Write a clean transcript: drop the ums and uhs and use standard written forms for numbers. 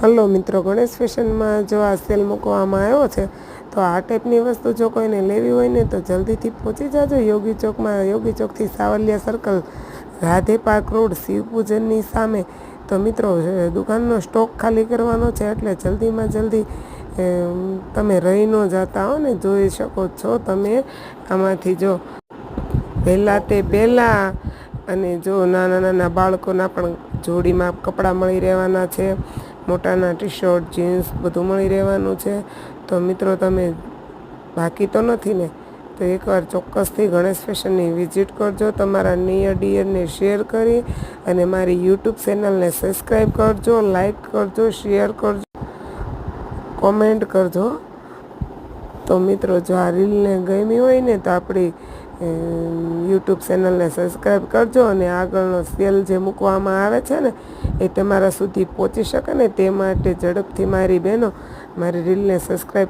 Hello મિત્રો, ગણેશ ફેશનમાં જો આ સેલ મૂકવામાં આવ્યો છે, તો આ ટાઈપની વસ્તુ જો કોઈને લેવી હોય ને તો જલ્દીથી પહોંચી જાજો યોગી ચોકમાં. યોગી ચોકથી Savaliya circle, Radhe park road, શિવપૂજનની સામે. તો મિત્રો, દુકાનનો સ્ટોક ખાલી કરવાનો છે, એટલે જલ્દીમાં જલ્દી તમે રહી ન જતા હો ને. જોઈ શકો છો તમે આમાંથી જો પહેલાં તે પહેલાં, અને જો નાના નાના બાળકોના પણ જોડીમાં કપડાં મળી રહેવાના છે, મોટાના ટી શર્ટ, જીન્સ બધું મળી રહેવાનું છે. તો મિત્રો, તમે બાકી તો નથી ને? તો એકવાર ચોક્કસથી ગણેશ ફેશનની વિઝિટ કરજો. તમારા નિયર ડિયરને શેર કરી અને મારી યુટ્યુબ ચેનલને સબસ્ક્રાઈબ કરજો, લાઈક કરજો, શેર કરજો, કોમેન્ટ કરજો. તો મિત્રો, જો આ રીલને ગમી હોય ને તો આપણી યુટ્યુબ ચેનલને સબસ્ક્રાઈબ કરજો, અને આગળનો સેલ જે મૂકવામાં આવે છે ને એ તમારા સુધી પહોંચી શકે ને તે માટે ઝડપથી મારી બહેનો મારી રીલને સબસ્ક્રાઈબ